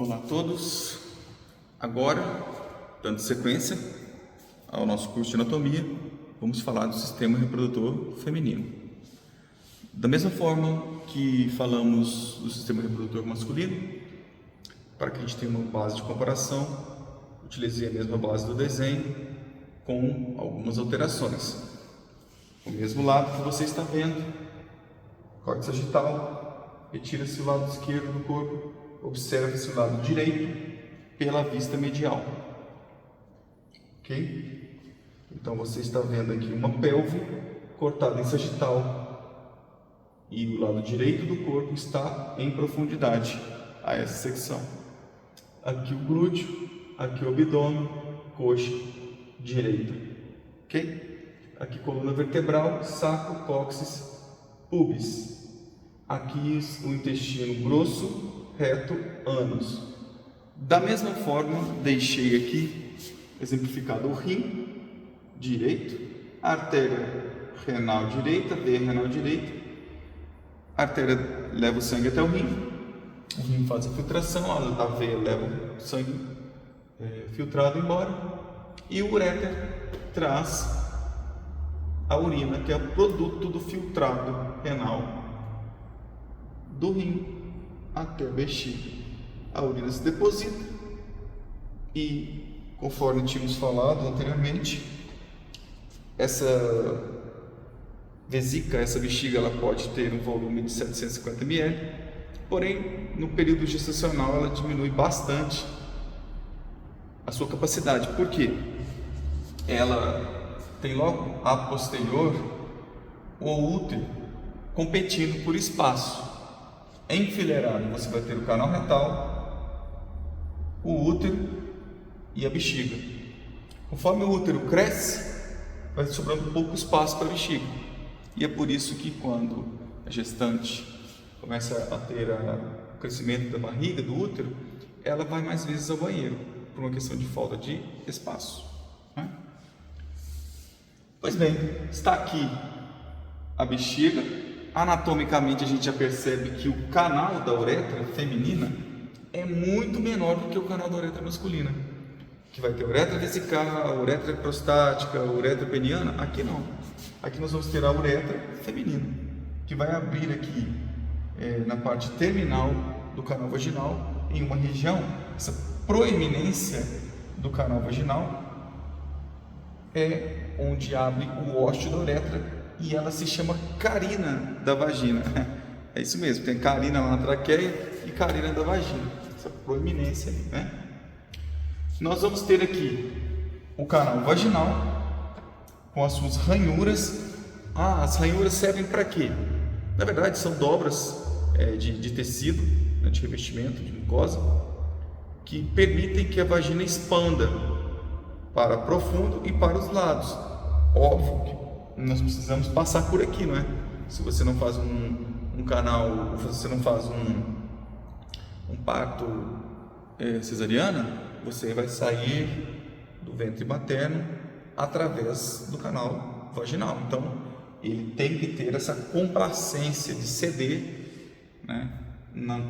Olá a todos. Agora, dando sequência ao nosso curso de anatomia, vamos falar do sistema reprodutor feminino. Da mesma forma que falamos do sistema reprodutor masculino, para que a gente tenha uma base de comparação, utilizei a mesma base do desenho com algumas alterações. O mesmo lado que você está vendo, corte sagital, retira-se o lado esquerdo do corpo, observa-se o lado direito pela vista medial. Ok? Então você está vendo aqui uma pelve cortada em sagital e o lado direito do corpo está em profundidade a essa secção. Aqui o glúteo, aqui o abdômen, coxa direita. Ok? Aqui coluna vertebral, saco, cóccix, pubis. Aqui o intestino grosso, reto, ânus. Da mesma forma, deixei aqui exemplificado o rim direito, a artéria renal direita, veia renal direita. A artéria leva o sangue até o rim faz a filtração, a veia leva o sangue filtrado embora e o uréter traz a urina, que é o produto do filtrado renal do rim até a bexiga. A urina se deposita e, conforme tínhamos falado anteriormente, essa vesícula, essa bexiga, ela pode ter um volume de 750 ml, porém, no período gestacional ela diminui bastante a sua capacidade. Por quê? Ela tem logo a posterior o útero competindo por espaço. Enfileirado, você vai ter o canal retal, o útero e a bexiga. Conforme o útero cresce, vai sobrando pouco espaço para a bexiga. E é por isso que quando a gestante começa a ter o crescimento da barriga, do útero, ela vai mais vezes ao banheiro, por uma questão de falta de espaço. Né? Pois bem, está aqui a bexiga. Anatomicamente a gente já percebe que o canal da uretra feminina é muito menor do que o canal da uretra masculina, que vai ter uretra vesical, uretra prostática, uretra peniana. Aqui não, aqui nós vamos ter a uretra feminina, que vai abrir aqui na parte terminal do canal vaginal, em uma região. Essa proeminência do canal vaginal é onde abre o ósteo da uretra e ela se chama carina da vagina. É isso mesmo, tem carina lá na traqueia e carina da vagina, essa proeminência ali, né? Nós vamos ter aqui o canal vaginal com as suas ranhuras. As ranhuras servem para quê? Na verdade são dobras de tecido, né, de revestimento, de mucosa, que permitem que a vagina expanda para profundo e para os lados. Óbvio que nós precisamos passar por aqui, não é? Se você não faz um canal, se você não faz um parto cesariana, você vai sair do ventre materno através do canal vaginal. Então, ele tem que ter essa complacência de ceder, né,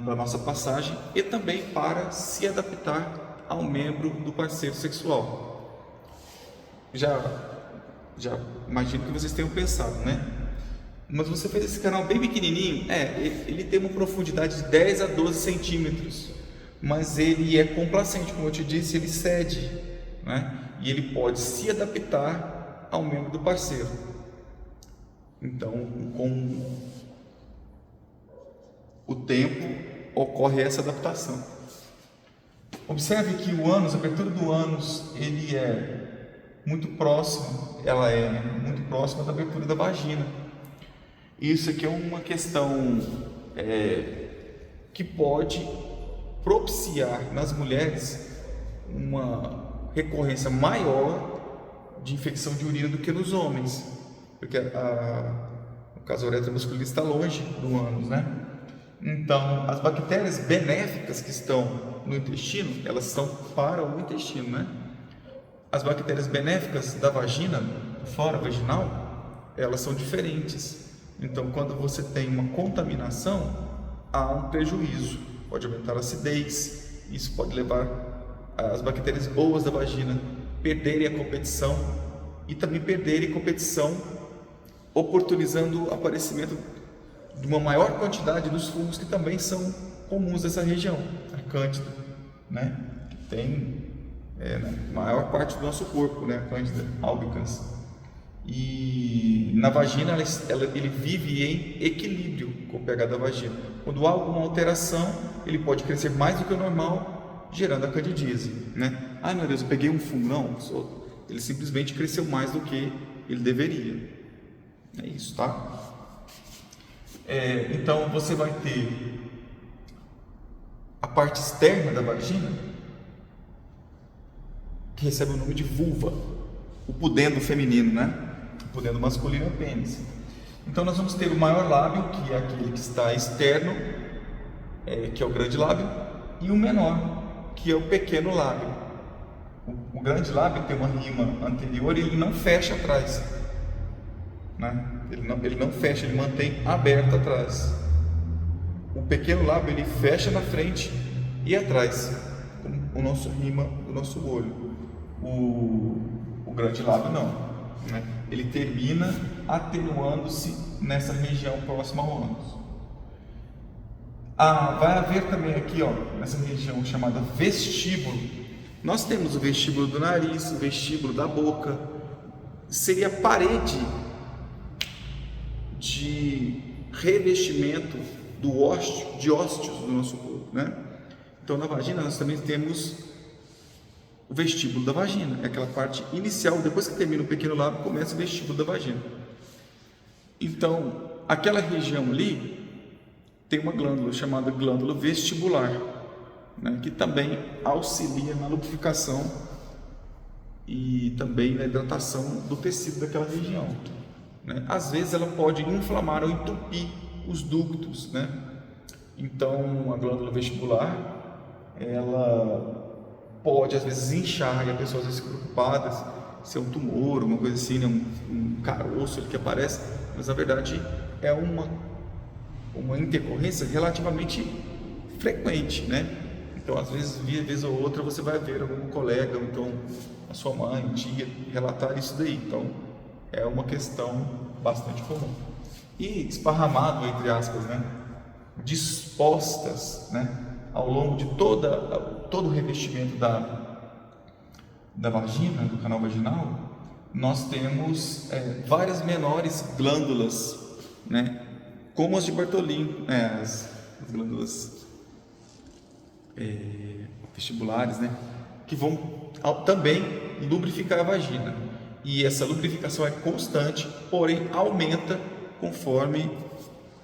para a nossa passagem e também para se adaptar ao membro do parceiro sexual. Já imagino que vocês tenham pensado, né? Mas você fez esse canal bem pequenininho. Ele tem uma profundidade de 10 a 12 centímetros, mas ele é complacente, como eu te disse, ele cede, né? E ele pode se adaptar ao membro do parceiro. Então, com o tempo, ocorre essa adaptação. Observe que o ânus, a abertura do ânus, ele é muito próximo, muito próxima da abertura da vagina. Isso aqui é uma questão que pode propiciar nas mulheres uma recorrência maior de infecção de urina do que nos homens, porque no caso a uretra masculina está longe do ânus, né? Então, as bactérias benéficas que estão no intestino, elas são para o intestino, né? As bactérias benéficas da vagina, flora vaginal, elas são diferentes. Então, quando você tem uma contaminação, há um prejuízo. Pode aumentar a acidez Isso pode levar as bactérias boas da vagina perderem a competição e também perderem competição, oportunizando o aparecimento de uma maior quantidade dos fungos que também são comuns dessa região, a Cândida, né? Que tem na maior parte do nosso corpo, né? A Cândida albicans. E na vagina ele vive em equilíbrio com o pH da vagina. Quando há alguma alteração, ele pode crescer mais do que o normal, gerando a candidíase, né? Ah, meu Deus, eu peguei um fungo. Não, ele simplesmente cresceu mais do que ele deveria. É isso, tá? Então você vai ter a parte externa da vagina, que recebe o nome de vulva, o pudendo feminino, né? O pudendo masculino é o pênis. Então nós vamos ter o maior lábio, que é aquele que está externo, que é o grande lábio, e o menor, que é o pequeno lábio. O grande lábio tem uma rima anterior e ele não fecha atrás, né? Ele não fecha, ele mantém aberto atrás. O pequeno lábio ele fecha na frente e atrás, com o nosso rima do nosso olho. O grande lábio não, né? Ele termina atenuando-se nessa região próxima ao ânus. Vai haver também aqui, ó, nessa região chamada vestíbulo. Nós temos o vestíbulo do nariz, o vestíbulo da boca. Seria a parede de revestimento de ósteos do nosso corpo, né? Então na vagina nós também temos o vestíbulo da vagina, é aquela parte inicial, depois que termina o pequeno lábio, começa o vestíbulo da vagina. Então, aquela região ali tem uma glândula chamada glândula vestibular, né, que também auxilia na lubrificação e também na hidratação do tecido daquela região, né? Às vezes ela pode inflamar ou entupir os ductos, né? Então, a glândula vestibular, ela pode às vezes inchar e a pessoa às vezes fica preocupada se é um tumor, uma coisa assim, né? um caroço que aparece, mas na verdade é uma intercorrência relativamente frequente, né? Então às vezes, vez ou outra, você vai ver algum colega, ou então a sua mãe, tia, relatar isso daí. Então é uma questão bastante comum. E esparramado, entre aspas, né? Dispostas, né? Ao longo de todo o revestimento da vagina, do canal vaginal, nós temos várias menores glândulas, né? Como as de Bartholin, as glândulas vestibulares, né? Que vão também lubrificar a vagina. E essa lubrificação é constante, porém aumenta conforme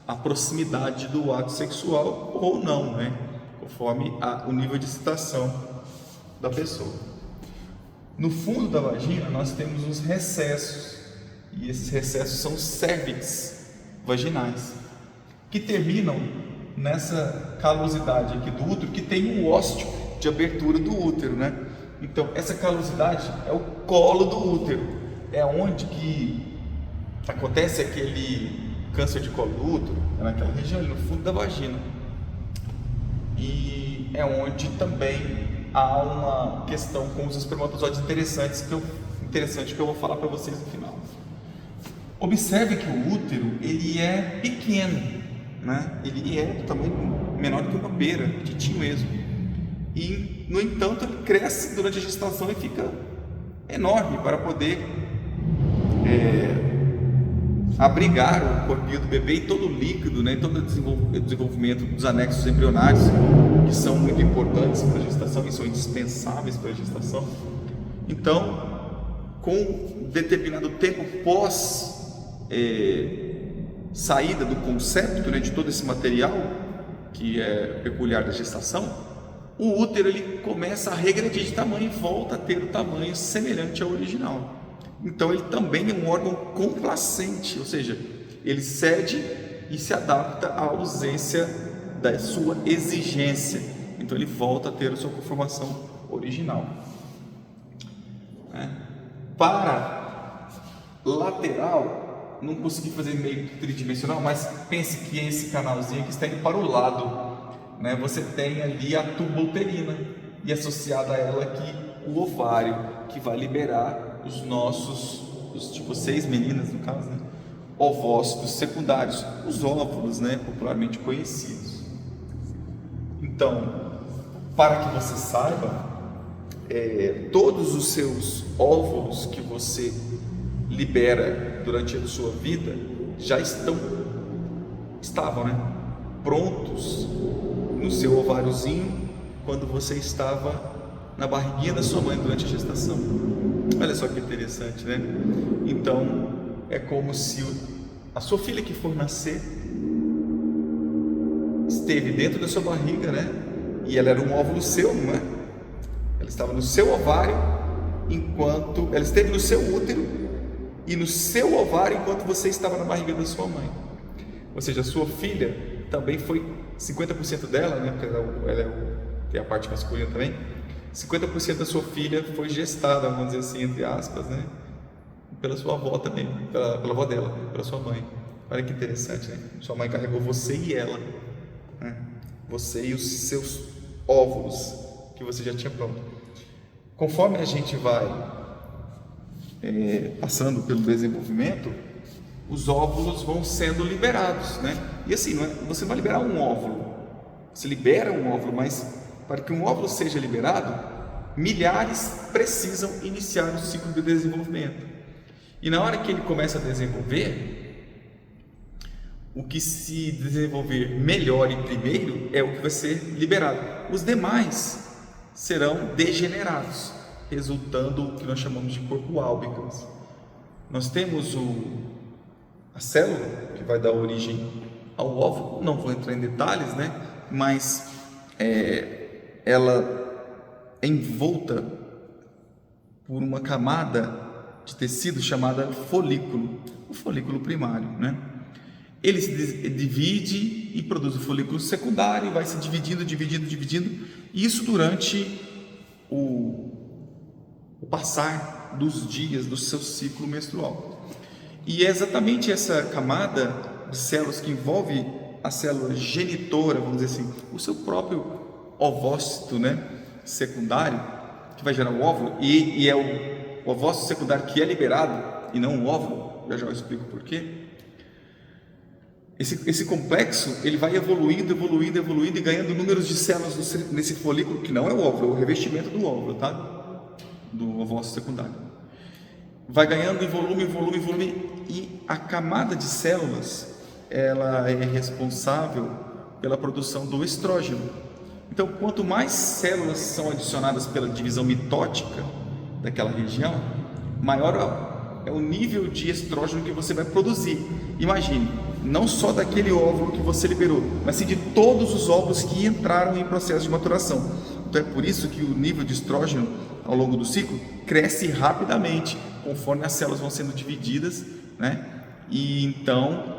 a proximidade do ato sexual ou não, né? Conforme o nível de excitação da pessoa. No fundo da vagina nós temos os recessos, e esses recessos são cérvix vaginais, que terminam nessa calosidade aqui do útero, que tem um ósteo de abertura do útero, né? Então essa calosidade é o colo do útero, é onde que acontece aquele câncer de colo do útero, é naquela região ali no fundo da vagina. E é onde também há uma questão com os espermatozoides interessante que eu vou falar para vocês no final. Observe que o útero ele é pequeno, né? Ele é do tamanho menor do que uma pera, titinho mesmo. E no entanto ele cresce durante a gestação e fica enorme para poder abrigar o corpinho do bebê e todo o líquido, né, todo o desenvolvimento dos anexos embrionários, que são muito importantes para a gestação e são indispensáveis para a gestação. Então, com determinado tempo pós saída do concepto, né, de todo esse material que é peculiar da gestação, o útero ele começa a regredir de tamanho e volta a ter o tamanho semelhante ao original. Então ele também é um órgão complacente, ou seja, ele cede e se adapta à ausência da sua exigência. Então ele volta a ter a sua conformação original. Para lateral, não consegui fazer meio tridimensional, mas pense que esse canalzinho aqui está indo para o lado. né, você tem ali a tuba uterina e associada a ela aqui o ovário, que vai liberar os nossos, vocês meninas no caso, né, ovócitos secundários, os óvulos, né, popularmente conhecidos. Então, para que você saiba, todos os seus óvulos que você libera durante a sua vida já estavam, né, prontos no seu ováriozinho quando você estava na barriguinha da sua mãe durante a gestação. Olha só que interessante, né? Então é como se a sua filha que for nascer esteve dentro da sua barriga, né? E ela era um óvulo seu, não é? Ela estava no seu ovário enquanto ela esteve no seu útero e no seu ovário enquanto você estava na barriga da sua mãe. Ou seja, a sua filha também foi 50% dela, né? Porque ela tem a parte masculina também. 50% da sua filha foi gestada, vamos dizer assim, entre aspas, né? Pela sua avó também, pela avó dela, pela sua mãe. Olha que interessante, né? Sua mãe carregou você e ela, né? Você e os seus óvulos que você já tinha pronto. Conforme a gente vai passando pelo desenvolvimento, os óvulos vão sendo liberados, né? E assim, você não vai liberar um óvulo, você libera um óvulo, mas para que um óvulo seja liberado, milhares precisam iniciar o ciclo de desenvolvimento. E na hora que ele começa a desenvolver, o que se desenvolver melhor e primeiro é o que vai ser liberado. Os demais serão degenerados, resultando o que nós chamamos de corpo albicans. Nós temos a célula que vai dar origem ao óvulo, não vou entrar em detalhes, né? Mas ela é envolta por uma camada de tecido chamada folículo, o folículo primário, né? Ele se divide e produz o folículo secundário, vai se dividindo, e isso durante o passar dos dias do seu ciclo menstrual. E é exatamente essa camada de células que envolve a célula genitora, vamos dizer assim, o seu próprio ovócito, né, secundário, que vai gerar o óvulo, e é o ovócito secundário que é liberado e não o óvulo. Já eu explico por quê. Esse complexo ele vai evoluindo e ganhando números de células nesse folículo, que não é o óvulo, é o revestimento do óvulo, tá? Do ovócito secundário. Vai ganhando em volume, e a camada de células ela é responsável pela produção do estrógeno. Então, quanto mais células são adicionadas pela divisão mitótica daquela região, maior é o nível de estrógeno que você vai produzir. Imagine, não só daquele óvulo que você liberou, mas sim de todos os óvulos que entraram em processo de maturação. Então é por isso que o nível de estrógeno ao longo do ciclo cresce rapidamente, conforme as células vão sendo divididas, né? E então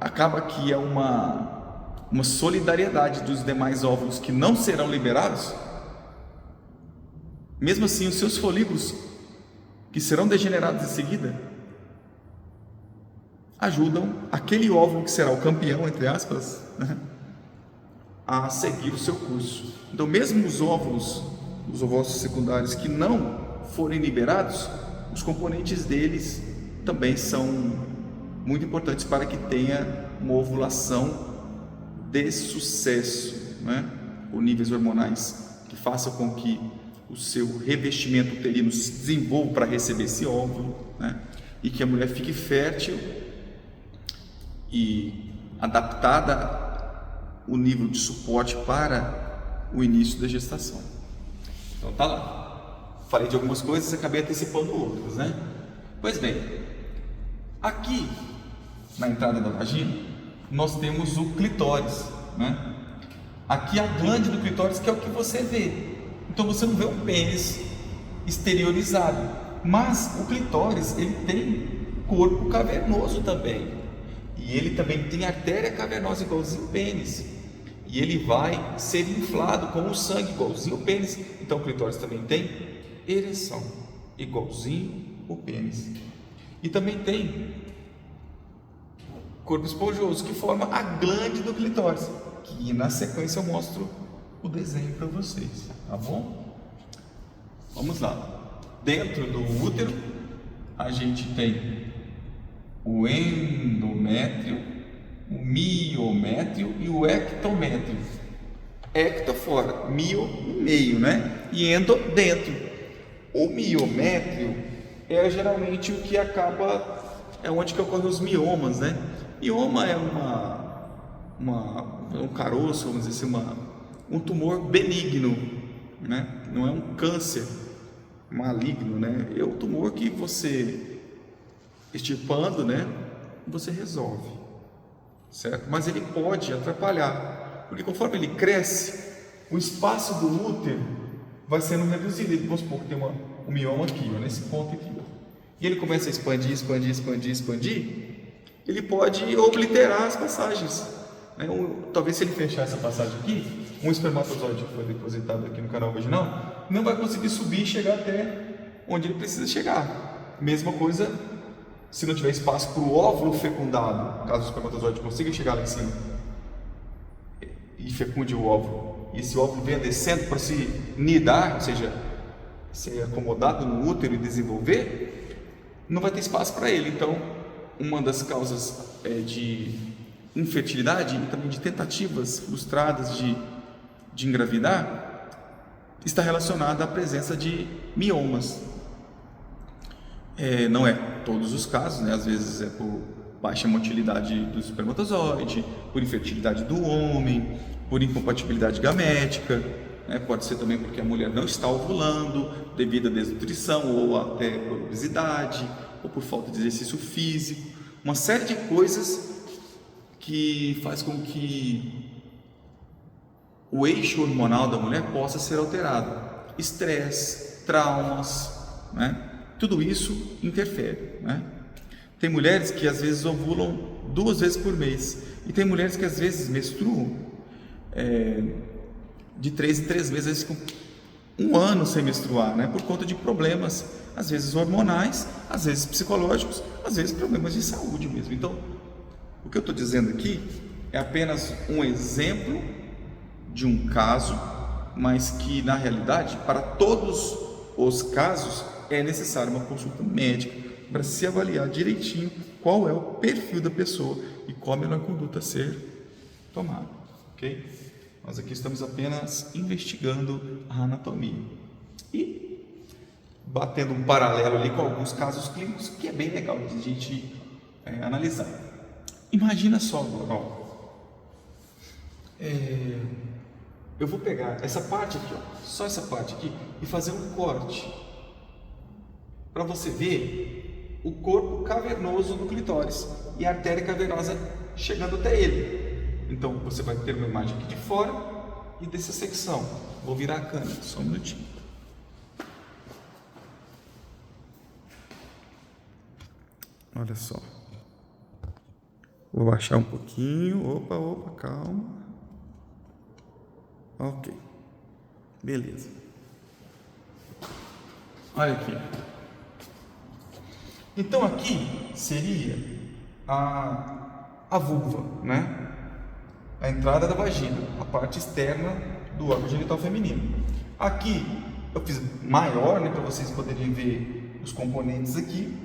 acaba que é uma solidariedade dos demais óvulos que não serão liberados. Mesmo assim, os seus folículos, que serão degenerados em seguida, ajudam aquele óvulo que será o campeão, entre aspas, né, a seguir o seu curso. Então, mesmo os ovócitos secundários que não forem liberados, os componentes deles também são muito importantes para que tenha uma ovulação de sucesso, né? Ou níveis hormonais que façam com que o seu revestimento uterino se desenvolva para receber esse óvulo, né? E que a mulher fique fértil e adaptada o nível de suporte para o início da gestação. Então tá lá. Falei de algumas coisas e acabei antecipando outras, né? Pois bem, aqui na entrada da vagina nós temos o clitóris, né? Aqui a glande do clitóris, que é o que você vê. Então você não vê um pênis exteriorizado, mas o clitóris ele tem corpo cavernoso também, e ele também tem artéria cavernosa igualzinho o pênis, e ele vai ser inflado com o sangue igualzinho o pênis. Então o clitóris também tem ereção igualzinho o pênis, e também tem corpo esponjoso que forma a glande do clitóris, que na sequência eu mostro o desenho para vocês, tá bom? Vamos lá. Dentro do útero a gente tem o endométrio, o miométrio e o ectométrio. Ecto fora, mio no meio, né? E endo dentro. O miométrio é geralmente o que é onde que ocorrem os miomas, né? Mioma é um caroço, vamos dizer assim, um tumor benigno, né? Não é um câncer maligno, né? É um tumor que você extirpando, né? Você resolve, certo? Mas ele pode atrapalhar, porque conforme ele cresce, o espaço do útero vai sendo reduzido. Vamos supor que tem um mioma aqui, ó, nesse ponto aqui, ó. E ele começa a expandir, ele pode obliterar as passagens, né? Talvez se ele fechar essa passagem aqui, um espermatozoide que foi depositado aqui no canal vaginal não vai conseguir subir e chegar até onde ele precisa chegar. Mesma coisa se não tiver espaço para o óvulo fecundado, caso o espermatozoide consiga chegar lá em cima e fecunde o óvulo, e esse óvulo venha descendo para se nidar, ou seja, ser acomodado no útero e desenvolver, não vai ter espaço para ele. Então, uma das causas de infertilidade e também de tentativas frustradas de engravidar está relacionada à presença de miomas. Não é todos os casos, né? Às vezes é por baixa motilidade do espermatozoide, por infertilidade do homem, por incompatibilidade gamética, né? Pode ser também porque a mulher não está ovulando devido à desnutrição ou até por obesidade ou por falta de exercício físico, uma série de coisas que faz com que o eixo hormonal da mulher possa ser alterado. Estresse, traumas, né? Tudo isso interfere, né? Tem mulheres que às vezes ovulam 2 vezes por mês, e tem mulheres que às vezes menstruam de 3 em 3 meses, com 1 ano sem menstruar, né? Por conta de problemas, às vezes hormonais, às vezes psicológicos, às vezes problemas de saúde mesmo. Então, o que eu estou dizendo aqui é apenas um exemplo de um caso, mas que na realidade, para todos os casos, é necessária uma consulta médica para se avaliar direitinho qual é o perfil da pessoa e qual a melhor conduta a ser tomada, ok? Nós aqui estamos apenas investigando a anatomia e batendo um paralelo ali com alguns casos clínicos que é bem legal de a gente analisar. Imagina só agora, ó. Eu vou pegar essa parte aqui, ó, só essa parte aqui, e fazer um corte para você ver o corpo cavernoso do clitóris e a artéria cavernosa chegando até ele. Então você vai ter uma imagem aqui de fora e dessa secção. Vou virar a câmera, só um minutinho. Olha só. Vou baixar um pouquinho. Opa, calma. Ok. Beleza. Olha aqui. Então aqui seria a vulva, né? A entrada da vagina, a parte externa do órgão genital feminino. Aqui eu fiz maior, né, para vocês poderem ver os componentes aqui.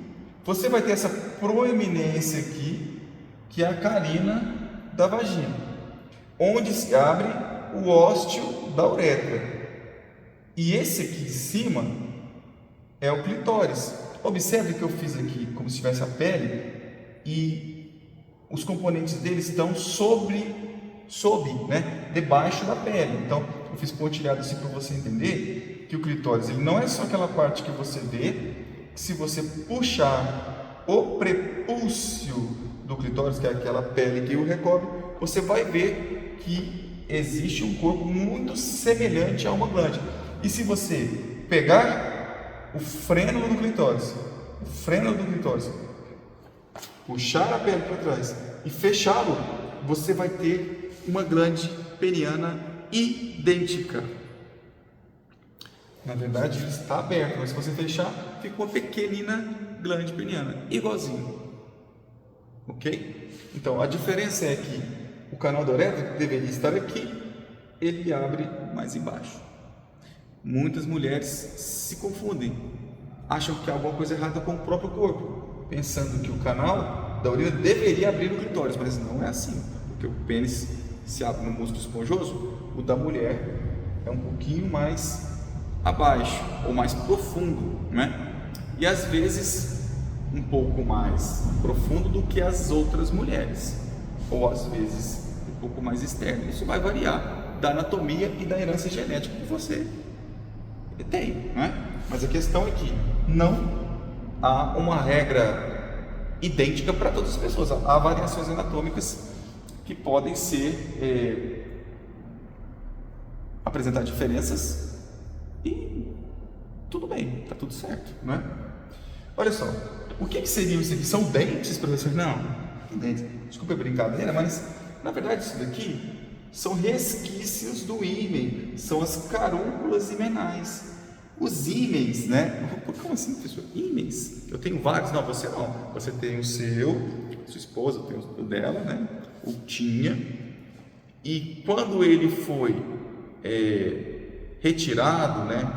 Você vai ter essa proeminência aqui, que é a carina da vagina, onde se abre o ósteo da uretra. E esse aqui de cima é o clitóris. Observe que eu fiz aqui como se tivesse a pele e os componentes dele estão sob, né, debaixo da pele. Então eu fiz pontilhado assim para você entender que o clitóris ele não é só aquela parte que você vê, que se você puxar o prepúcio do clitóris, que é aquela pele que o recobre, você vai ver que existe um corpo muito semelhante a uma glande. E se você pegar o frênulo do clitóris, puxar a pele para trás e fechá-lo, você vai ter uma glande peniana idêntica. Na verdade, ele está aberto, mas se você fechar, fica uma pequenina glande peniana, igualzinho. ok? Então a diferença é que o canal da uretra, que deveria estar aqui, ele abre mais embaixo. Muitas mulheres se confundem, acham que há alguma coisa errada com o próprio corpo, pensando que o canal da urina deveria abrir no clitóris, mas não é assim, porque o pênis se abre no músculo esponjoso, o da mulher é um pouquinho mais abaixo, ou mais profundo, né? E às vezes um pouco mais profundo do que as outras mulheres, ou às vezes um pouco mais externo. Isso vai variar da anatomia e da herança genética que você tem, né? Mas a questão é que não há uma regra idêntica para todas as pessoas. Há variações anatômicas que podem ser apresentar diferenças e tudo bem, está tudo certo, né? Olha só, o que seriam isso aqui? São dentes, professor? Não, dentes. Desculpa a brincadeira, mas na verdade isso daqui são resquícios do ímen, são as carúnculas imenais. Os ímens, né? Como assim, professor? Ímens? Eu tenho vários? Não, você não. Você tem o seu, sua esposa, tem o dela, né? Ou tinha. E quando ele foi retirado, né?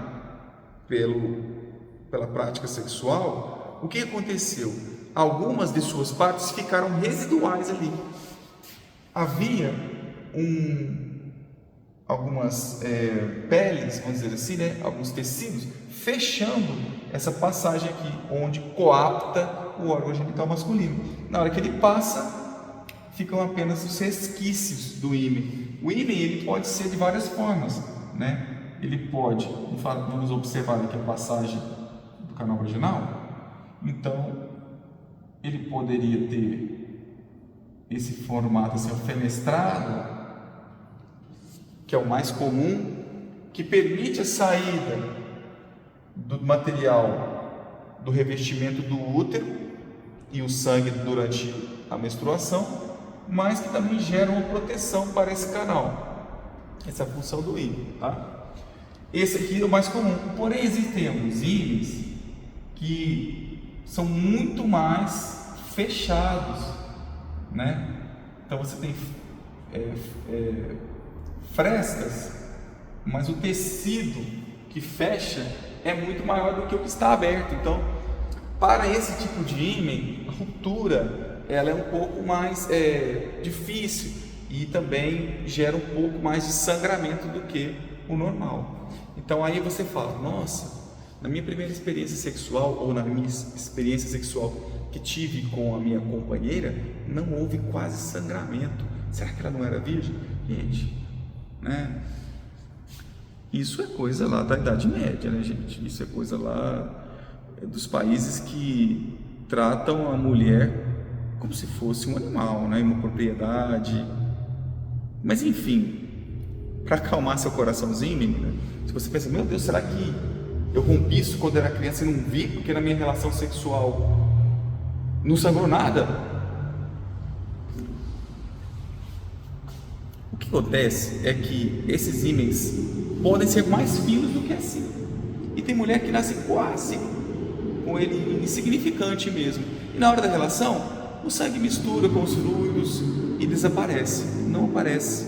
Pela prática sexual, o que aconteceu? Algumas de suas partes ficaram residuais ali. Havia algumas peles, vamos dizer assim, né? Alguns tecidos fechando essa passagem aqui, onde coapta o órgão genital masculino. Na hora que ele passa, ficam apenas os resquícios do ímen. O ímen ele pode ser de várias formas, né? Ele pode, vamos observar aqui a passagem do canal vaginal. Então, ele poderia ter esse formato assim, fenestrado, que é o mais comum, que permite a saída do material do revestimento do útero e o sangue durante a menstruação, mas que também gera uma proteção para esse canal. Essa é a função do ímen, tá? Esse aqui é o mais comum, porém existem alguns ímens que são muito mais fechados, né? Então você tem frestas, mas o tecido que fecha é muito maior do que o que está aberto. Então, para esse tipo de ímen, a ruptura ela é um pouco mais difícil e também gera um pouco mais de sangramento do que o normal. Então aí você fala, nossa, na minha primeira experiência sexual ou na minha experiência sexual que tive com a minha companheira, não houve quase sangramento. Será que ela não era virgem? Gente, né? Isso é coisa lá da Idade Média, né, gente? Isso é coisa lá dos países que tratam a mulher como se fosse um animal, né? Uma propriedade. Mas enfim, para acalmar seu coraçãozinho, menina, se você pensa, meu Deus, será que eu rompi isso quando era criança e não vi, porque na minha relação sexual não sangrou nada? O que acontece é que esses ímens podem ser mais finos do que assim. E tem mulher que nasce quase com ele insignificante mesmo. E na hora da relação, o sangue mistura com os fluidos e desaparece. Não aparece.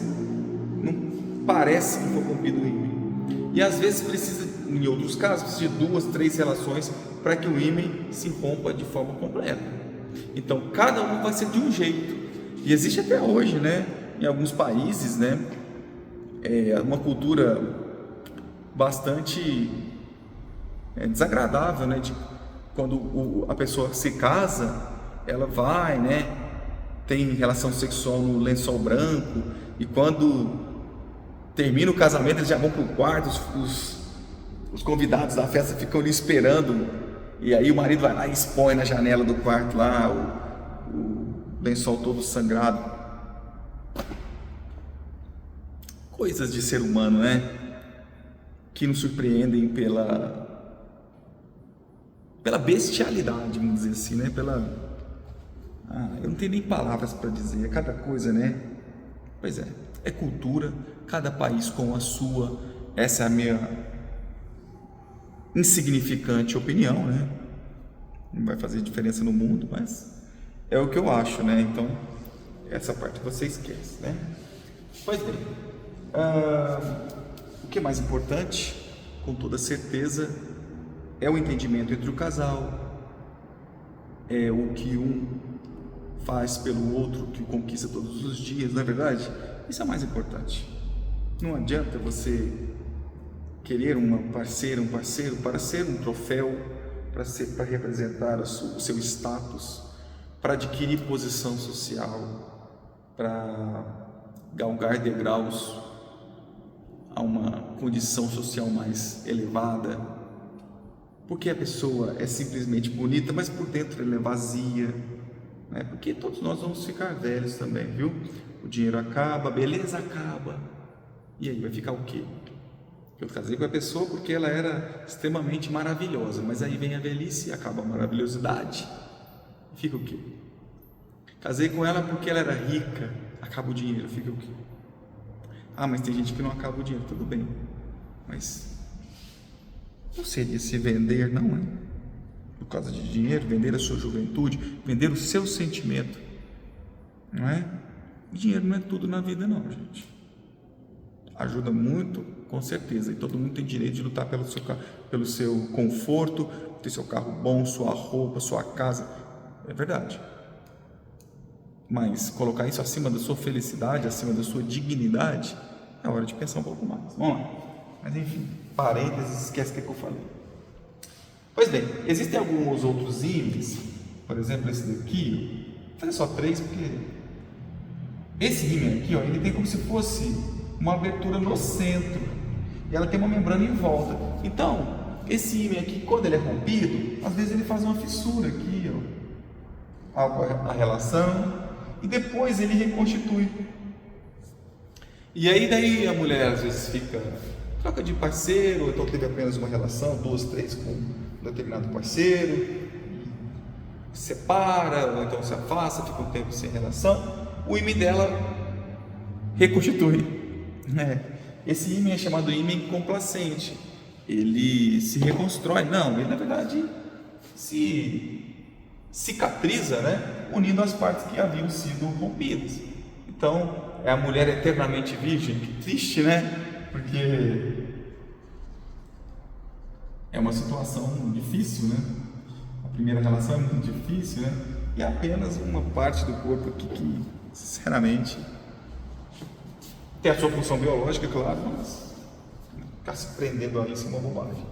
Não parece que foi rompido o ímen. E às vezes precisa, em outros casos, precisa de 2, 3 relações para que o ímen se rompa de forma completa. Então, cada um vai ser de um jeito. E existe até hoje, né? Em alguns países, né? Uma cultura bastante desagradável, né? De quando a pessoa se casa, ela vai, né? Tem relação sexual no lençol branco, e quando termina o casamento, eles já vão para o quarto, os convidados da festa ficam ali esperando, e aí o marido vai lá e expõe na janela do quarto lá o lençol todo sangrado. Coisas de ser humano, né? Que nos surpreendem pela bestialidade, vamos dizer assim, né? Eu não tenho nem palavras para dizer, é cada coisa, né? Pois é cultura, cada país com a sua. Essa é a minha insignificante opinião, né? Não vai fazer diferença no mundo, mas É o que eu acho, né? Então, essa parte você esquece, né? Pois bem, o que é mais importante, com toda certeza, é o entendimento entre o casal, é o que um faz pelo outro, que conquista todos os dias, não é verdade? Isso é o mais importante. Não adianta você querer uma parceira, um parceiro para ser um troféu, para representar o seu status, para adquirir posição social, para galgar degraus a uma condição social mais elevada, porque a pessoa é simplesmente bonita, mas por dentro ela é vazia, né? Porque todos nós vamos ficar velhos também, viu? O dinheiro acaba, a beleza acaba, e aí vai ficar o quê? Eu casei com a pessoa porque ela era extremamente maravilhosa, mas aí vem a velhice e acaba a maravilhosidade, fica o quê? Casei com ela porque ela era rica, acaba o dinheiro, fica o quê? Ah, mas tem gente que não acaba o dinheiro, tudo bem, mas não seria se vender, não, né? Por causa de dinheiro, vender a sua juventude, vender o seu sentimento, não é? O dinheiro não é tudo na vida, não, gente. Ajuda muito, com certeza, e todo mundo tem direito de lutar pelo seu conforto, ter seu carro bom, sua roupa, sua casa, é verdade. Mas colocar isso acima da sua felicidade, acima da sua dignidade, é hora de pensar um pouco mais. Vamos lá. Mas enfim, parênteses, esquece o que eu falei. Pois bem, existem alguns outros ímãs, por exemplo, esse daqui, vou fazer só 3, porque esse ímã aqui, ó, ele tem como se fosse uma abertura no centro, e ela tem uma membrana em volta. Então, esse ímã aqui, quando ele é rompido, às vezes ele faz uma fissura aqui, ó, a relação, e depois ele reconstitui. E aí daí a mulher às vezes troca de parceiro, ou então teve apenas uma relação, 2, 3 com um determinado parceiro, separa, ou então se afasta, fica um tempo sem relação, o ímã dela reconstitui. Esse ímã é chamado ímã complacente, ele se reconstrói, não, ele na verdade se cicatriza, né? Unindo as partes que haviam sido rompidas. Então, é a mulher eternamente virgem, que triste, né? Porque é uma situação difícil, né? A primeira relação é muito difícil, né? E é apenas uma parte do corpo aqui que, sinceramente, tem a sua função biológica, claro, mas ficar se prendendo a isso é uma bobagem.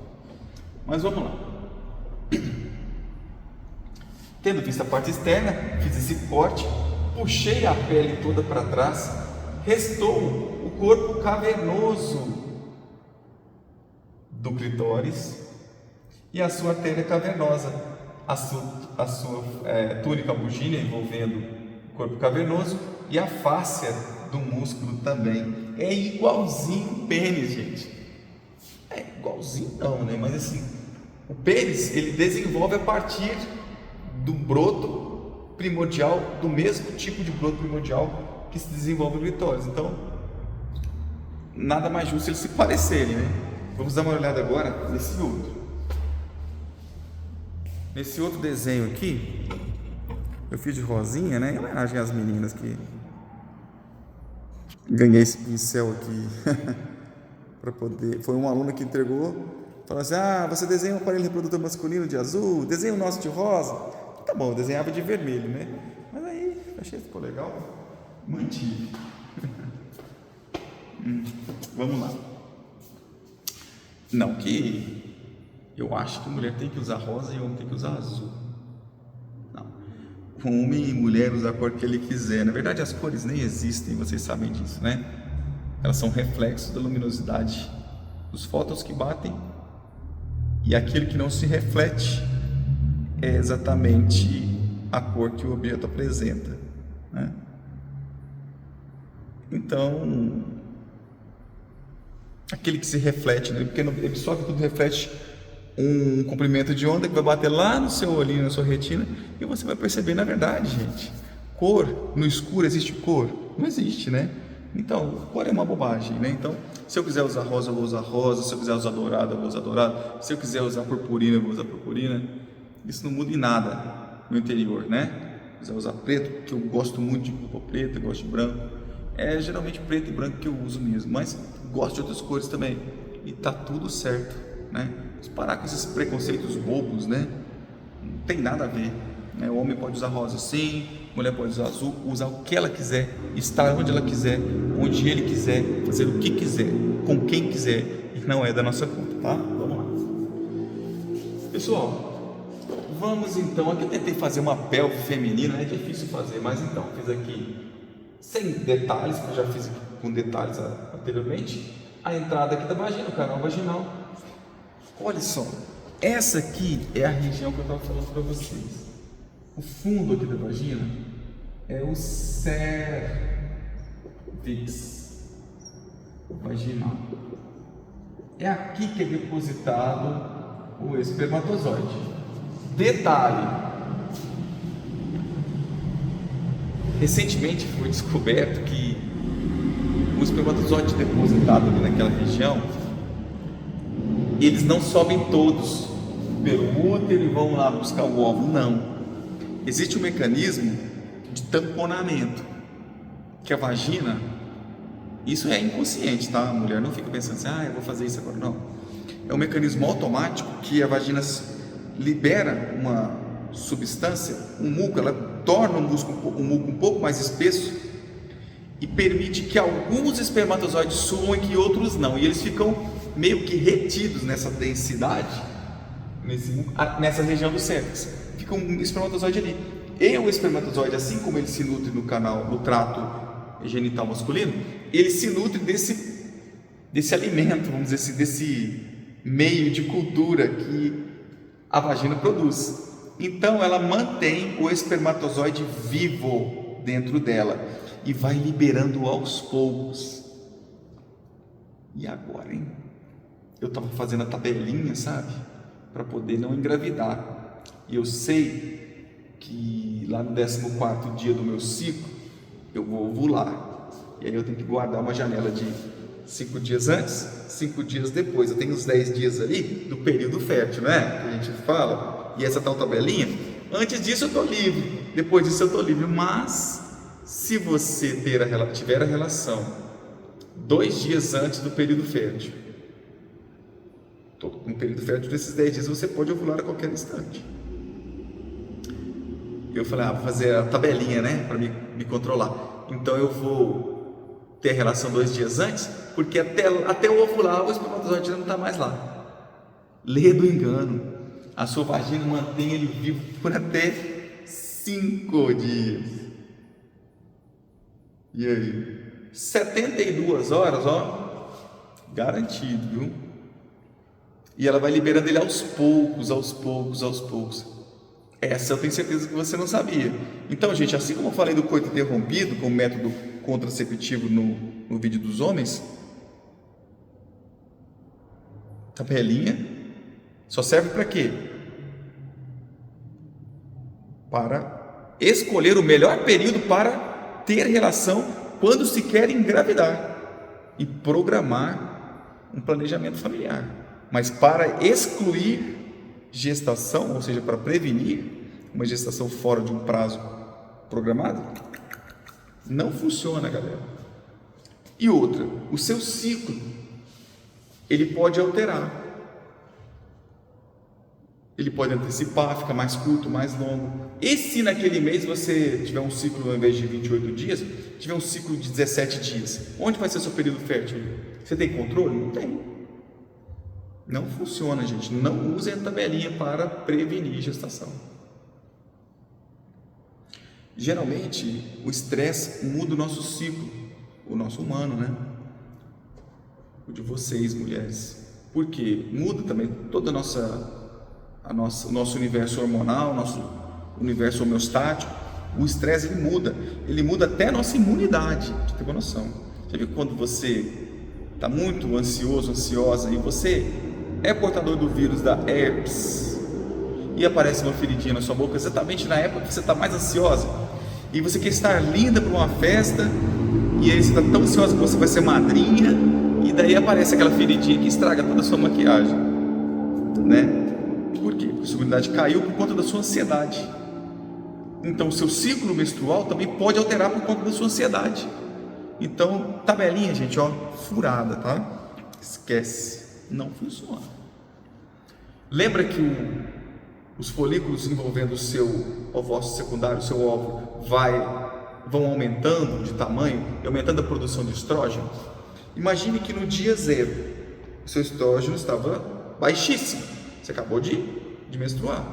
Mas vamos lá. Tendo visto a parte externa, fiz esse corte, puxei a pele toda para trás, restou o corpo cavernoso do clitóris e a sua artéria cavernosa, a sua túnica bugínea envolvendo o corpo cavernoso e a fáscia do músculo também. É igualzinho o pênis, gente. É igualzinho não, né? Mas assim, o pênis ele desenvolve a partir do broto primordial, do mesmo tipo de broto primordial que se desenvolve no clitóris. Então, nada mais justo eles se parecerem, né? Vamos dar uma olhada agora nesse outro. Nesse outro desenho aqui, eu fiz de rosinha, né? Em homenagem às meninas que ganhei esse pincel aqui para poder. Foi uma aluna que entregou, falou assim: ah, você desenha um aparelho reprodutor masculino de azul, desenha o nosso de rosa. Tá bom, eu desenhava de vermelho, né? Mas aí, achei que ficou legal, mantive. Vamos lá. Não que eu acho que mulher tem que usar rosa e homem tem que usar azul. Não. Homem e mulher usam a cor que ele quiser. Na verdade, as cores nem existem, vocês sabem disso, né? Elas são reflexos da luminosidade dos fótons que batem, e aquilo que não se reflete é exatamente a cor que o objeto apresenta, né? Então, aquele que se reflete, né? Porque ele só que tudo reflete um comprimento de onda que vai bater lá no seu olhinho, na sua retina, e você vai perceber, na verdade, gente, cor, no escuro existe cor? Não existe, né? Então, cor é uma bobagem, né? Então, se eu quiser usar rosa, eu vou usar rosa, se eu quiser usar dourado, eu vou usar dourado, se eu quiser usar purpurina, eu vou usar purpurina. Isso não muda em nada no interior, né? quiser usar preto, porque eu gosto muito de roupa preta, gosto de branco, é geralmente preto e branco que eu uso mesmo, mas gosto de outras cores também, e tá tudo certo, né? Vamos parar com esses preconceitos bobos, né? Não tem nada a ver, né? O homem pode usar rosa sim, mulher pode usar azul, usar o que ela quiser, estar onde ela quiser, onde ele quiser, fazer o que quiser, com quem quiser, e não é da nossa conta, tá? Vamos lá. Pessoal, vamos então, aqui eu tentei fazer uma pelve feminina, é difícil fazer, mas então, fiz aqui sem detalhes, que eu já fiz aqui com detalhes anteriormente, a entrada aqui da vagina, o canal vaginal. Olha só, essa aqui é a região que eu estava falando para vocês. O fundo aqui da vagina é o cérvix vaginal. É aqui que é depositado o espermatozoide. Detalhe: recentemente foi descoberto que o espermatozoide depositado ali naquela região, eles não sobem todos pelo útero e vão lá buscar o óvulo, não. Existe um mecanismo de tamponamento, que a vagina, isso é inconsciente, tá? A mulher não fica pensando assim, eu vou fazer isso agora, não. É um mecanismo automático que a vagina libera uma substância, um muco, ela torna o muco um pouco mais espesso e permite que alguns espermatozoides subam e que outros não, e eles ficam meio que retidos nessa densidade, nessa região do cérvix. Fica um espermatozoide ali. E o espermatozoide, assim como ele se nutre no trato genital masculino, ele se nutre desse alimento, vamos dizer assim, desse meio de cultura que a vagina produz. Então ela mantém o espermatozoide vivo dentro dela e vai liberando aos poucos. E agora, hein? Eu estava fazendo a tabelinha, sabe? Para poder não engravidar. E eu sei que lá no 14º dia do meu ciclo eu vou ovular. E aí eu tenho que guardar uma janela de 5 dias antes, 5 dias depois. Eu tenho uns 10 dias ali do período fértil, né? Que a gente fala. E essa tal tabelinha. Antes disso eu estou livre. Depois disso eu estou livre. Mas se você tiver a relação 2 dias antes do período fértil, no período fértil desses 10 dias você pode ovular a qualquer instante. Eu falei, vou fazer a tabelinha, né, para me controlar. Então eu vou ter a relação 2 dias antes, porque até o ovular o espermatozoide não está mais lá. Lê do engano. A sua vagina mantém ele vivo por até 5 dias. E aí? 72 horas, ó, garantido, viu? E ela vai liberando ele aos poucos, aos poucos, aos poucos. Essa eu tenho certeza que você não sabia. Então, gente, assim como eu falei do coito interrompido como método contraceptivo no vídeo dos homens, tabelinha só serve para quê? Para escolher o melhor período para ter relação quando se quer engravidar e programar um planejamento familiar. Mas para excluir gestação, ou seja, para prevenir uma gestação fora de um prazo programado, não funciona, galera. E outra, o seu ciclo, ele pode alterar. Ele pode antecipar, ficar mais curto, mais longo. E se naquele mês você tiver um ciclo, ao invés de 28 dias, tiver um ciclo de 17 dias, onde vai ser seu período fértil? Você tem controle? Não tem. Não funciona, gente. Não usem a tabelinha para prevenir gestação. Geralmente, o estresse muda o nosso ciclo, o nosso humano, né? O de vocês, mulheres. Por quê? Muda também todo o nosso universo hormonal, nosso universo homeostático. O estresse ele muda até a nossa imunidade. Você tem uma noção? Você viu que quando você está muito ansioso, ansiosa e você é portador do vírus da herpes e aparece uma feridinha na sua boca exatamente na época que você está mais ansiosa e você quer estar linda para uma festa e aí você está tão ansiosa que você vai ser madrinha e daí aparece aquela feridinha que estraga toda a sua maquiagem, né? Por quê? Porque a sua imunidade caiu por conta da sua ansiedade. Então o seu ciclo menstrual também pode alterar por conta da sua ansiedade. Então, tabelinha, gente, ó, furada, tá? Esquece, não funciona. Lembra que os folículos envolvendo o seu ovócito secundário, o seu óvulo, vão aumentando de tamanho e aumentando a produção de estrógeno? Imagine que no dia 0, o seu estrógeno estava baixíssimo, você acabou de menstruar.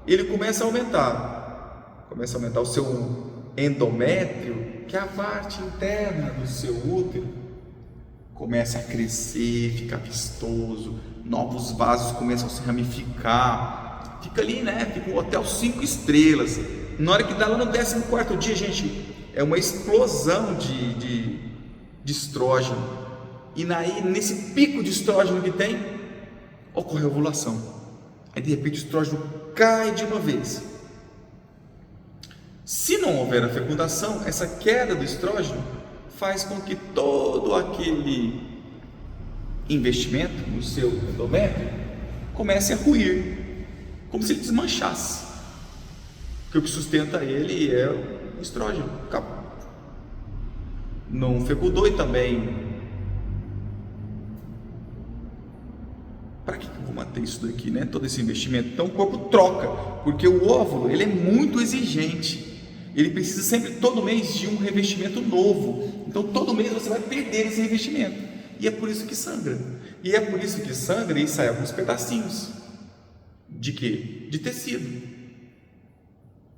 Ele começa a aumentar o seu endométrio, que é a parte interna do seu útero, começa a crescer, ficar vistoso, novos vasos começam a se ramificar, fica ali, né? Fica um hotel 5 estrelas. Na hora que dá lá no 14º dia, gente, é uma explosão de estrógeno. E nesse pico de estrógeno que tem, ocorre a ovulação. Aí de repente o estrógeno cai de uma vez. Se não houver a fecundação, essa queda do estrógeno faz com que todo aquele investimento no seu endométrio comece a ruir, como se ele desmanchasse. Porque o que sustenta ele é o estrógeno. Não fecundou e também. Para que eu vou manter isso daqui, né? Todo esse investimento. Então o corpo troca, porque o óvulo ele é muito exigente. Ele precisa sempre, todo mês, de um revestimento novo. Então todo mês você vai perder esse revestimento. E é por isso que sangra. E é por isso que sangra e sai alguns pedacinhos. De quê? De tecido,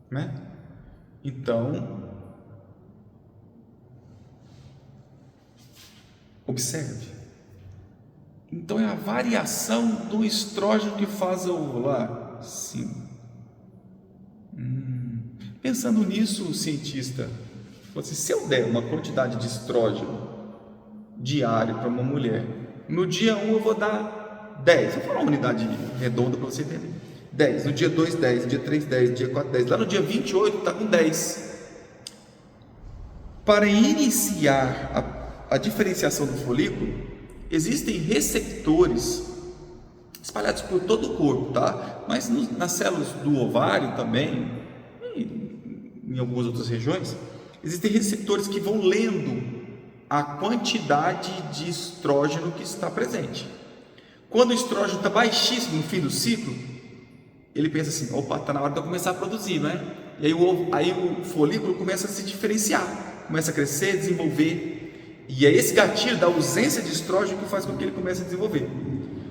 né? Então, observe. Então é a variação do estrógeno que faz a ovular? Sim. Pensando nisso, o cientista falou assim: se eu der uma quantidade de estrógeno diário para uma mulher, no dia 1 eu vou dar 10, vou falar uma unidade redonda para você entender, 10, no dia 2, 10, no dia 3, 10, no dia 4, 10, lá no dia 28 está com 10. Para iniciar a diferenciação do folículo, existem receptores espalhados por todo o corpo, tá? Mas nas células do ovário também, em algumas outras regiões, existem receptores que vão lendo a quantidade de estrógeno que está presente. Quando o estrógeno está baixíssimo no fim do ciclo, ele pensa assim: opa, está na hora de eu começar a produzir, né? E aí o folículo começa a se diferenciar, começa a crescer, desenvolver, e é esse gatilho da ausência de estrógeno que faz com que ele comece a desenvolver.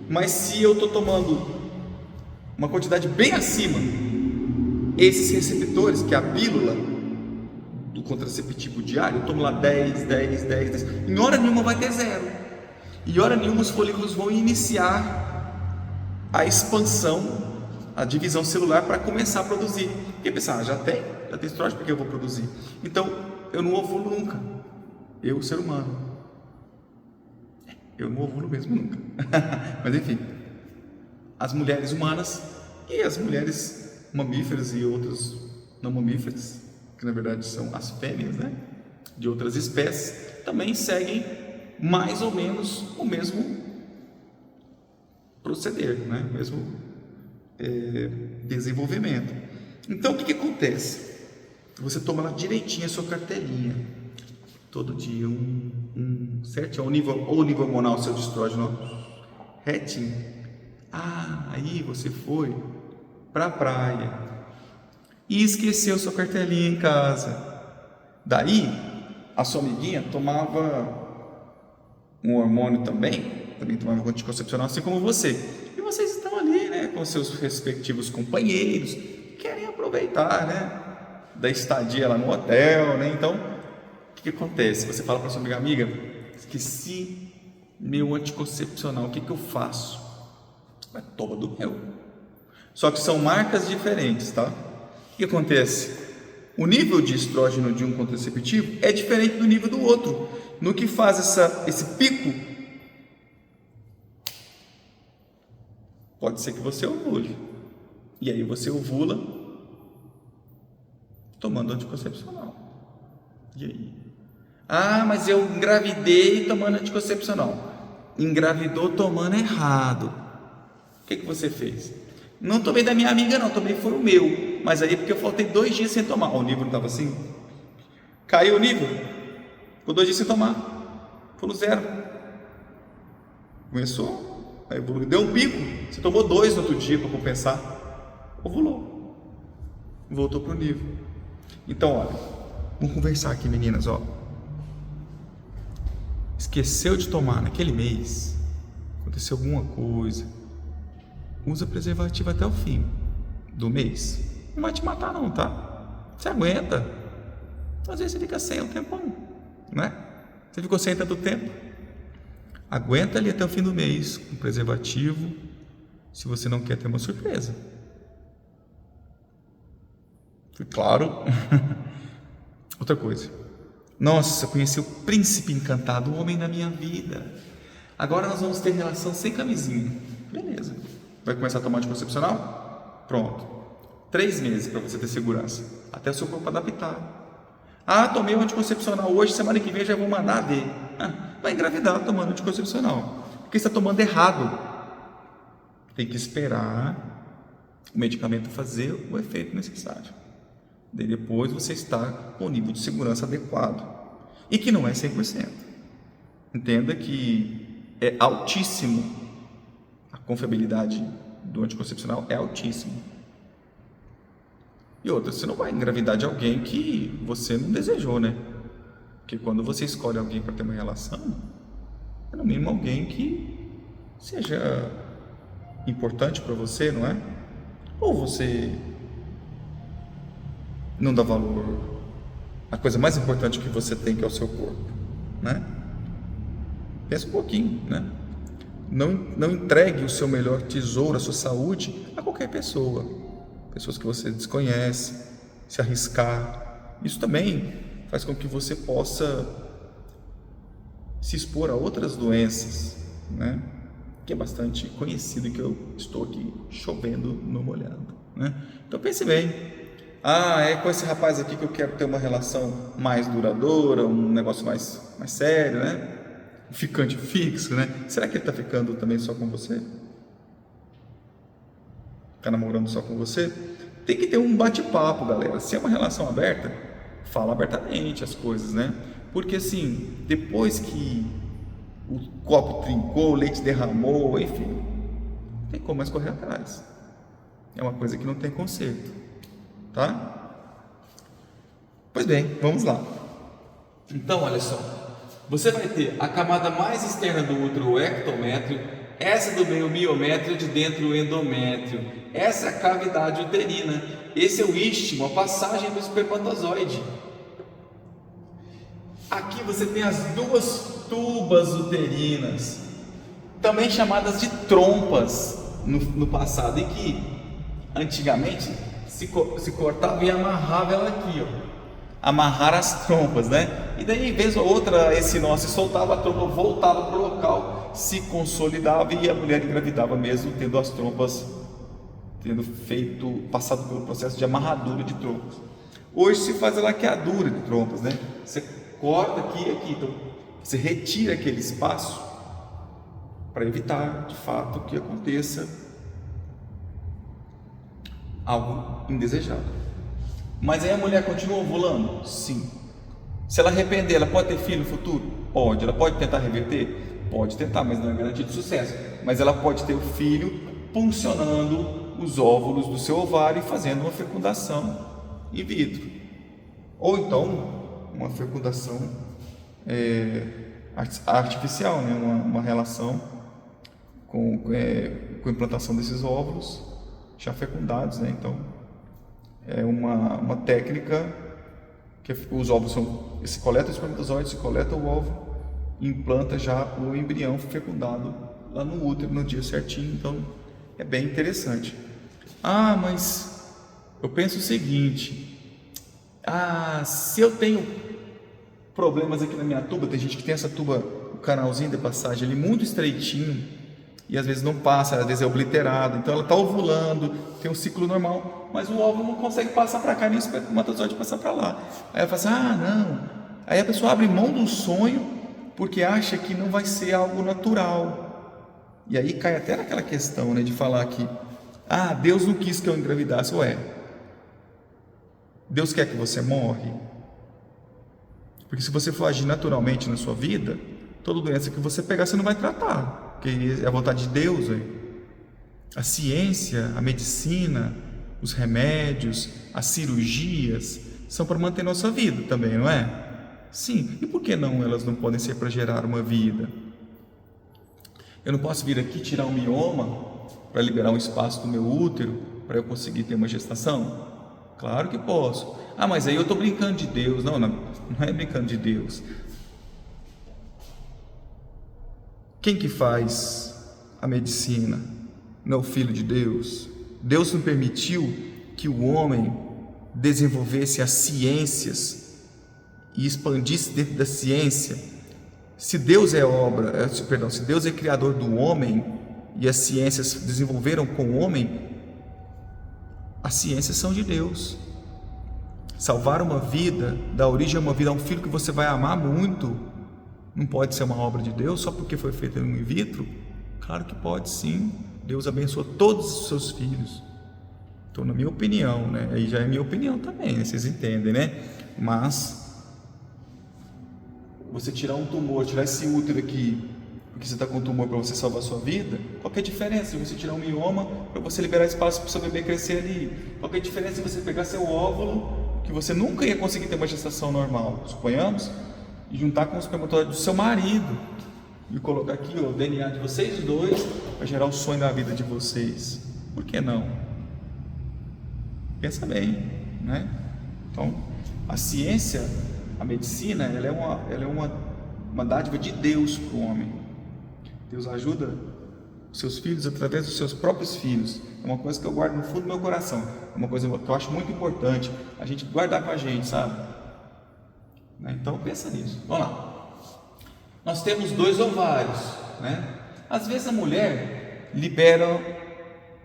Mas se eu estou tomando uma quantidade bem acima, esses receptores, que é a pílula do contraceptivo diário, eu tomo lá 10, 10, 10, 10, em hora nenhuma vai ter 0. Em hora nenhuma os folículos vão iniciar a expansão, a divisão celular para começar a produzir. Porque pensar, já tem estrógeno, porque eu vou produzir? Então, eu não ovulo nunca. Eu, ser humano. Eu não ovulo mesmo nunca. Mas enfim, as mulheres humanas e as mulheres mamíferas e outras não mamíferas, que na verdade são as fêmeas, né, de outras espécies, também seguem mais ou menos o mesmo proceder, né, o mesmo desenvolvimento. Então o que acontece? Você toma lá direitinho a sua cartelinha, todo dia certo? Ou o nível hormonal seu de estrógeno retinho. Aí você foi para a praia e esqueceu sua cartelinha em casa. Daí a sua amiguinha tomava um hormônio também tomava um anticoncepcional, assim como você, e vocês estão ali, né, com seus respectivos companheiros, querem aproveitar, né, da estadia lá no hotel, né? Então o que acontece? Você fala para sua amiga: esqueci meu anticoncepcional, o que eu faço? Mas toma do meu. Só que são marcas diferentes, tá? O que acontece? O nível de estrógeno de um contraceptivo é diferente do nível do outro. No que faz esse pico, pode ser que você ovule. E aí você ovula tomando anticoncepcional. E aí? Mas eu engravidei tomando anticoncepcional. Engravidou tomando errado. O que você fez? Não tomei da minha amiga não, tomei foi o meu. mas aí porque eu faltei 2 dias sem tomar. O nível não estava assim? Caiu o nível. Ficou 2 dias sem tomar. Ficou no 0. Começou, aí evoluiu. Deu um pico. Você tomou 2 no outro dia para compensar. Ovulou. Voltou para o nível. Então, olha, vamos conversar aqui, meninas, ó. Esqueceu de tomar naquele mês, aconteceu alguma coisa, usa preservativo até o fim do mês. Não vai te matar não, tá? Você aguenta. Às vezes você fica sem um tempão, né? Você ficou sem tanto tempo. Aguenta ali até o fim do mês com preservativo, se você não quer ter uma surpresa. Foi claro. Outra coisa. Nossa, conheci o príncipe encantado, o homem da minha vida. Agora nós vamos ter relação sem camisinha. Beleza. Vai começar a tomar anticoncepcional? Pronto. 3 meses para você ter segurança. Até o seu corpo adaptar. Ah, tomei o anticoncepcional hoje, semana que vem já vou mandar ver. Vai engravidar tomando anticoncepcional. Porque você está tomando errado. Tem que esperar o medicamento fazer o efeito necessário. Daí depois você está com o nível de segurança adequado. E que não é 100%. Entenda que é altíssimo. A confiabilidade do anticoncepcional é altíssima. E outra, você não vai engravidar de alguém que você não desejou, né? Porque quando você escolhe alguém para ter uma relação, é no mínimo alguém que seja importante para você, não é? Ou você não dá valor à coisa mais importante que você tem, que é o seu corpo, né? Pensa um pouquinho, né? Não entregue o seu melhor tesouro, a sua saúde, a qualquer pessoa. Pessoas que você desconhece, se arriscar. Isso também faz com que você possa se expor a outras doenças, né? Que é bastante conhecido e que eu estou aqui chovendo no molhado, né? Então pense bem. É com esse rapaz aqui que eu quero ter uma relação mais duradoura, um negócio mais sério, né? Um ficante fixo, né? Será que ele está ficando também só com você? Está namorando só com você? Tem que ter um bate-papo, galera. Se é uma relação aberta, fala abertamente as coisas, né? Porque assim, depois que o copo trincou, o leite derramou, enfim, não tem como mais correr atrás. É uma coisa que não tem conserto, tá? Pois bem, vamos lá. Então, olha só, você vai ter a camada mais externa do útero, o ectométrio, essa do meio, o miométrio, de dentro, o endométrio. Essa é a cavidade uterina. Esse é o istmo, a passagem do espermatozoide. Aqui você tem as 2 tubas uterinas, também chamadas de trompas no passado, e que antigamente se cortava e amarrava ela aqui, ó. Amarrar as trompas, né? E daí, vez ou outra, esse nó se soltava, a trompa voltava para o local, se consolidava e a mulher engravidava mesmo, tendo as trompas, passado pelo processo de amarradura de trompas. Hoje se faz a laqueadura de trompas, né? Você corta aqui e aqui, então você retira aquele espaço para evitar, de fato, que aconteça algo indesejado. Mas aí a mulher continua ovulando? Sim. Se ela arrepender, ela pode ter filho no futuro? Pode. Ela pode tentar reverter? Pode tentar, mas não é garantia de sucesso. Mas ela pode ter o filho puncionando os óvulos do seu ovário e fazendo uma fecundação in vitro. Ou então, uma fecundação artificial, né? uma relação com a implantação desses óvulos já fecundados, né? Então, é uma técnica que os óvulos se coleta o espermatozoide, se coleta o óvulo e implanta já o embrião fecundado lá no útero no dia certinho. Então é bem interessante. Mas eu penso o seguinte: se eu tenho problemas aqui na minha tuba, tem gente que tem essa tuba, o canalzinho de passagem ali muito estreitinho, e às vezes não passa, às vezes é obliterado, então ela está ovulando, tem um ciclo normal, mas o óvulo não consegue passar para cá, nem o espermatozoide passar para lá. Aí ela fala assim, não. Aí a pessoa abre mão do sonho, porque acha que não vai ser algo natural. E aí cai até naquela questão, né, de falar que, Deus não quis que eu engravidasse. Deus quer que você morre? Porque se você for agir naturalmente na sua vida, toda doença que você pegar, você não vai tratar, porque é a vontade de Deus. A ciência, a medicina, os remédios, as cirurgias são para manter nossa vida também, não é? Sim, e por que não elas não podem ser para gerar uma vida? Eu não posso vir aqui tirar um mioma para liberar um espaço do meu útero para eu conseguir ter uma gestação? Claro que posso. Ah, mas aí eu estou brincando de Deus. Não, não é brincando de Deus. Quem que faz a medicina? Não é o Filho de Deus? Deus não permitiu que o homem desenvolvesse as ciências e expandisse dentro da ciência. Se Deus é se Deus é criador do homem e as ciências desenvolveram com o homem, as ciências são de Deus. Salvar uma vida, dar origem a uma vida, a um filho que você vai amar muito, não pode ser uma obra de Deus só porque foi feita no in vitro? Claro que pode, sim. Deus abençoa todos os seus filhos. Então, na minha opinião, né? Aí já é minha opinião também, né? Vocês entendem, né? Mas você tirar um tumor, tirar esse útero aqui, porque você está com um tumor para você salvar a sua vida, qual que é a diferença de você tirar um mioma para você liberar espaço para o seu bebê crescer ali? Qual que é a diferença de você pegar seu óvulo, que você nunca ia conseguir ter uma gestação normal, suponhamos, e juntar com os espermatozoides do seu marido e colocar aqui o DNA de vocês dois para gerar o sonho da vida de vocês? Por que não? Pensa bem, né? Então, a ciência, a medicina, ela é uma dádiva de Deus para o homem. Deus ajuda os seus filhos através dos seus próprios filhos. É uma coisa que eu guardo no fundo do meu coração. É uma coisa que eu acho muito importante a gente guardar com a gente, sabe? Então pensa nisso. Vamos lá. Nós temos 2 ovários, né? Às vezes a mulher libera,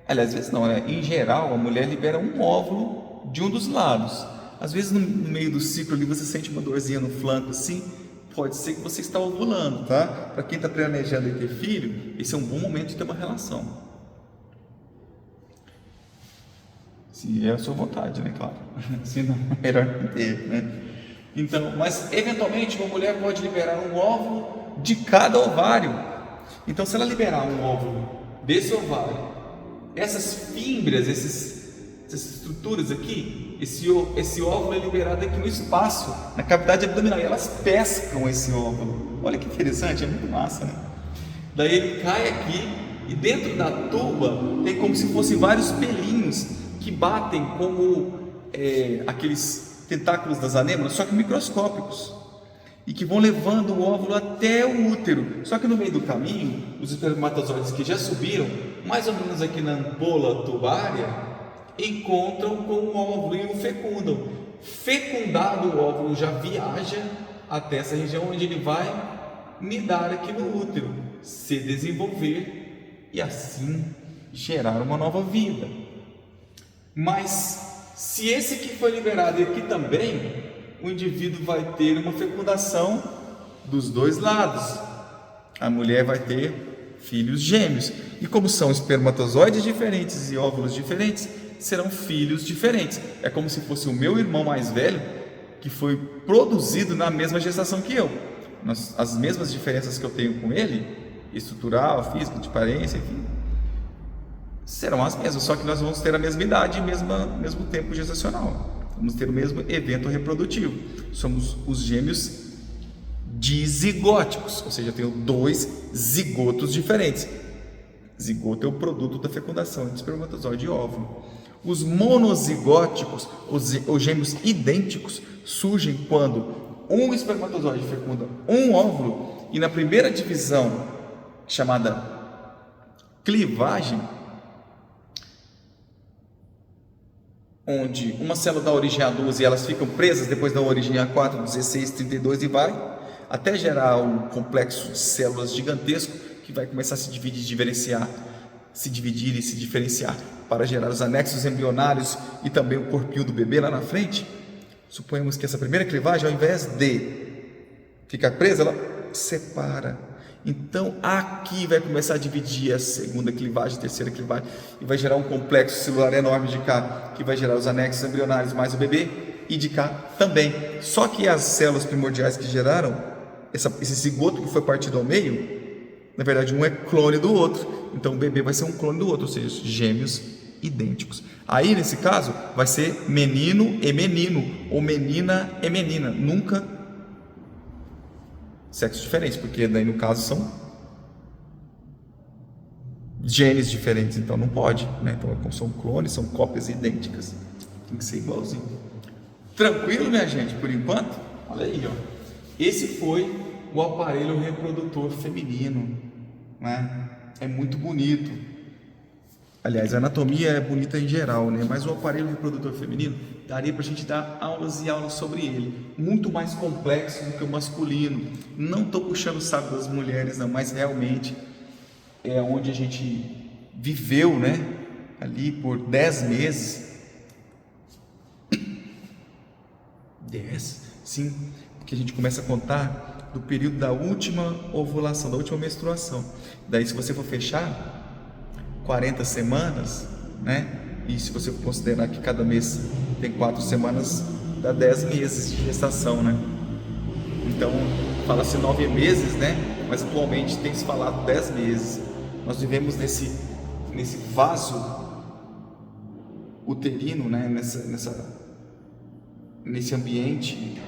aliás, às vezes não, né? Em geral a mulher libera um óvulo de um dos lados. Às vezes no meio do ciclo ali você sente uma dorzinha no flanco assim. Pode ser que você está ovulando, tá? Para quem está planejando ter filho, esse é um bom momento de ter uma relação. Se é a sua vontade, né? Claro. Se não, é melhor não ter, né? Então, mas eventualmente uma mulher pode liberar um óvulo de cada ovário. Então, se ela liberar um óvulo desse ovário, essas fímbrias, essas estruturas aqui, esse óvulo é liberado aqui no espaço, na cavidade abdominal, e elas pescam esse óvulo. Olha que interessante, é muito massa, né? Daí ele cai aqui e dentro da tuba tem como se fossem vários pelinhos que batem como aqueles tentáculos das anêmonas, só que microscópicos, e que vão levando o óvulo até o útero. Só que no meio do caminho, os espermatozoides que já subiram, mais ou menos aqui na ampola tubária, encontram com o óvulo e o fecundam. Fecundado, o óvulo já viaja até essa região onde ele vai nidar aqui no útero, se desenvolver e assim gerar uma nova vida. Mas se esse aqui foi liberado e aqui também, o indivíduo vai ter uma fecundação dos 2 lados. A mulher vai ter filhos gêmeos. E como são espermatozoides diferentes e óvulos diferentes, serão filhos diferentes. É como se fosse o meu irmão mais velho que foi produzido na mesma gestação que eu. As mesmas diferenças que eu tenho com ele, estrutural, física, de aparência, enfim, serão as mesmas, só que nós vamos ter a mesma idade e mesmo tempo gestacional. Vamos ter o mesmo evento reprodutivo. Somos os gêmeos dizigóticos, ou seja, eu tenho 2 zigotos diferentes. Zigoto é o produto da fecundação entre espermatozoide e óvulo. Os monozigóticos, os gêmeos idênticos, surgem quando um espermatozoide fecunda um óvulo e na primeira divisão, chamada clivagem, onde uma célula dá origem a 2 e elas ficam presas, depois dá origem a 4, 16, 32 e vai, até gerar um complexo de células gigantesco que vai começar a se dividir, se dividir e se diferenciar para gerar os anexos embrionários e também o corpinho do bebê lá na frente. Suponhamos que essa primeira clivagem, ao invés de ficar presa, ela separa. Então aqui vai começar a dividir a segunda clivagem, a terceira clivagem, e vai gerar um complexo celular enorme de cá, que vai gerar os anexos embrionários mais o bebê. e de cá também. Só que as células primordiais que geraram esse zigoto que foi partido ao meio, na verdade um é clone do outro. Então o bebê vai ser um clone do outro, ou seja, gêmeos idênticos. Aí nesse caso vai ser menino e menino, ou menina e menina, nunca sexos diferentes, porque daí no caso são genes diferentes, então não pode, né? Então são clones, são cópias idênticas, tem que ser igualzinho. Tranquilo, minha gente, por enquanto? Olha aí, ó. Esse foi o aparelho reprodutor feminino, né? É muito bonito. Aliás, a anatomia é bonita em geral, né? Mas o aparelho reprodutor feminino daria para a gente dar aulas e aulas sobre ele. Muito mais complexo do que o masculino. Não estou puxando o saco das mulheres, não, mas realmente é onde a gente viveu, né? Ali por 10 meses. 10? Sim, porque a gente começa a contar do período da última ovulação, da última menstruação. Daí, se você for fechar 40 semanas, né? E se você considerar que cada mês tem 4 semanas, dá 10 meses de gestação, né? Então, fala-se 9 meses, né? Mas atualmente tem se falado 10 meses. Nós vivemos nesse vaso uterino, né? Nesse ambiente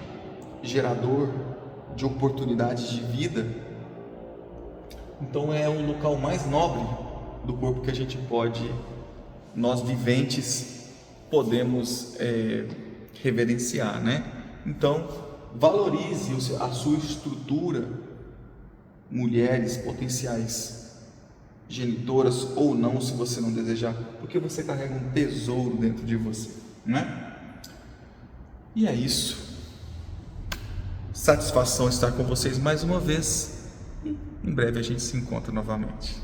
gerador de oportunidades de vida. Então é o local mais nobre do corpo que a gente pode, nós viventes, podemos reverenciar, né? Então, valorize a sua estrutura, mulheres potenciais genitoras ou não, se você não desejar, porque você carrega um tesouro dentro de você, né? E é isso. Satisfação estar com vocês mais uma vez. Em breve a gente se encontra novamente.